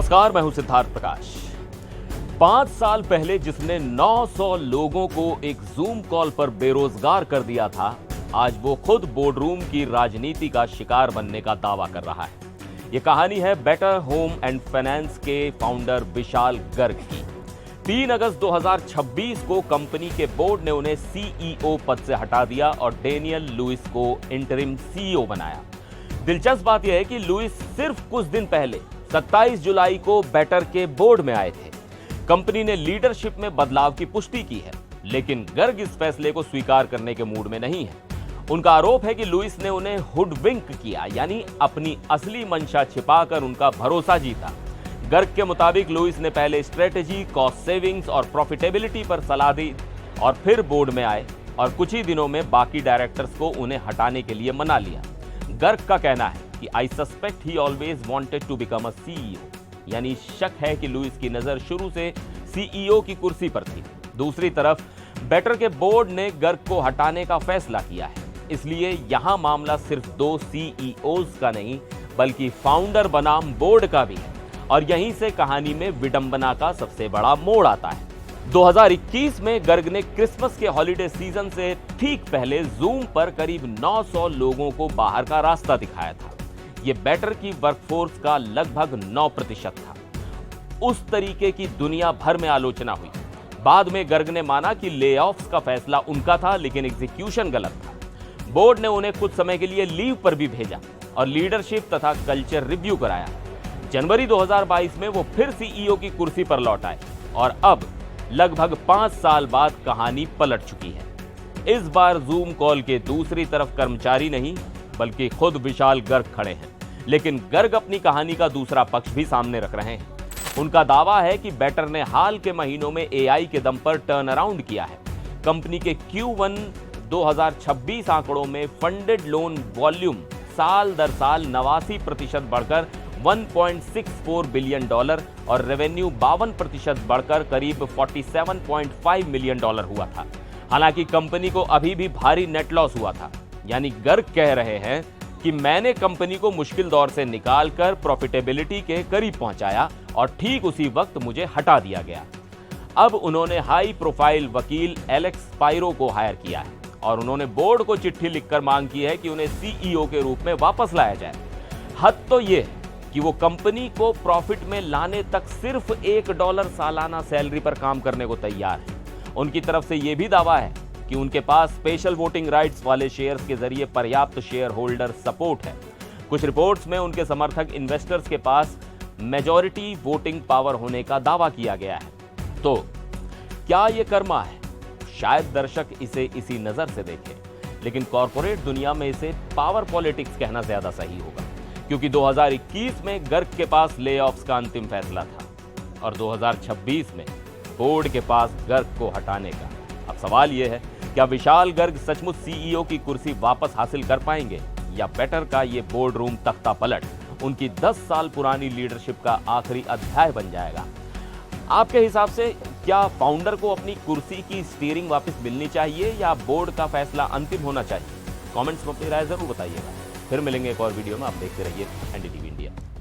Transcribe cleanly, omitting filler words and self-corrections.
नमस्कार, मैं हूं सिद्धार्थ प्रकाश। 5 साल पहले जिसने 900 लोगों को एक जूम कॉल पर बेरोजगार कर दिया था, आज वो खुद बोर्डरूम की राजनीति का शिकार बनने का दावा कर रहा है। ये कहानी है बेटर होम एंड फाइनेंस के फाउंडर विशाल गर्ग की। 3 अगस्त 2026 को कंपनी के बोर्ड ने उन्हें सीईओ पद से हटा दिया और डेनियल लुइस को इंटरिम सीईओ बनाया। दिलचस्प बात यह है कि लुइस सिर्फ कुछ दिन पहले 27 जुलाई को बेटर के बोर्ड में आए थे। कंपनी ने लीडरशिप में बदलाव की पुष्टि की है, लेकिन गर्ग इस फैसले को स्वीकार करने के मूड में नहीं है। उनका आरोप है कि लुइस ने उन्हें हुडविंक किया, यानी अपनी असली मंशा छिपाकर उनका भरोसा जीता। गर्ग के मुताबिक लुइस ने पहले स्ट्रेटेजी, कॉस्ट सेविंग्स और प्रॉफिटेबिलिटी पर सलाह दी और फिर बोर्ड में आए और कुछ ही दिनों में बाकी डायरेक्टर्स को उन्हें हटाने के लिए मना लिया। गर्ग का कहना है कि I suspect he always wanted to become a CEO, यानी शक है कि लुइस की नजर शुरू से सीईओ की कुर्सी पर थी। दूसरी तरफ बेटर के बोर्ड ने गर्ग को हटाने का फैसला किया है, इसलिए यहां मामला सिर्फ 2 सीईओज का नहीं बल्कि फाउंडर बनाम बोर्ड का भी है और यहीं से कहानी में विडंबना का सबसे बड़ा मोड़ आता है। 2021 में गर्ग ने क्रिसमस के हॉलिडे सीजन से ठीक पहले जूम पर करीब 900 लोगों को बाहर का रास्ता दिखाया था। यह बेटर की वर्कफोर्स का लगभग 9% था। उस तरीके की दुनिया भर में आलोचना हुई। बाद में गर्ग ने माना कि लेऑफ्स का फैसला उनका था, लेकिन एग्जीक्यूशन गलत था। बोर्ड ने उन्हें कुछ समय के लिए लीव पर भी भेजा और लीडरशिप तथा कल्चर रिव्यू कराया। जनवरी 2022 में वो फिर सीईओ की कुर्सी पर लौट आए और अब लगभग 5 साल बाद कहानी पलट चुकी है। इस बार जूम कॉल के दूसरी तरफ कर्मचारी नहीं बल्कि खुद विशाल गर्ग खड़े हैं, लेकिन गर्ग अपनी कहानी का दूसरा पक्ष भी सामने रख रहे हैं। उनका दावा है कि बेटर ने हाल के महीनों में एआई के दम पर टर्न अराउंड किया है। कंपनी के Q1 2026 आंकड़ों में फंडेड लोन वॉल्यूम साल दर साल 89% बढ़कर $1.64 बिलियन और रेवेन्यू 52% बढ़कर करीब $47.5 मिलियन हुआ था। हालांकि कंपनी को अभी भी भारी नेट लॉस हुआ था। यानी गर्ग कह रहे हैं कि मैंने कंपनी को मुश्किल दौर से निकालकर प्रॉफिटेबिलिटी के करीब पहुंचाया और ठीक उसी वक्त मुझे हटा दिया गया। अब उन्होंने हाई प्रोफाइल वकील एलेक्स स्पाइरो को हायर किया है और उन्होंने बोर्ड को चिट्ठी लिखकर मांग की है कि उन्हें सीईओ के रूप में वापस लाया जाए। हद तो यह है कि वो कंपनी को प्रॉफिट में लाने तक सिर्फ $1 सालाना सैलरी पर काम करने को तैयार है। उनकी तरफ से यह भी दावा है कि उनके पास स्पेशल वोटिंग राइट्स वाले शेयर्स के जरिए पर्याप्त शेयर होल्डर सपोर्ट है। कुछ रिपोर्ट्स में उनके समर्थक इन्वेस्टर्स के पास मेजॉरिटी वोटिंग पावर होने का दावा किया गया है। तो क्या यह कर्मा है? शायद दर्शक इसे इसी नजर से देखें, लेकिन कॉर्पोरेट दुनिया में इसे पावर पॉलिटिक्स कहना ज्यादा सही होगा, क्योंकि 2021 में गर्ग के पास लेऑफ्स का अंतिम फैसला था और 2026 में बोर्ड के पास गर्ग को हटाने का। अब सवाल यह है, क्या विशाल गर्ग सचमुच सीईओ की कुर्सी वापस हासिल कर पाएंगे या बेटर का ये बोर्ड रूम तख्ता पलट उनकी 10 साल पुरानी लीडरशिप का आखिरी अध्याय बन जाएगा? आपके हिसाब से क्या फाउंडर को अपनी कुर्सी की स्टीयरिंग वापस मिलनी चाहिए या बोर्ड का फैसला अंतिम होना चाहिए? कमेंट्स में अपनी राय जरूर बताइएगा। फिर मिलेंगे एक और वीडियो में। आप देखते रहिए NDTV।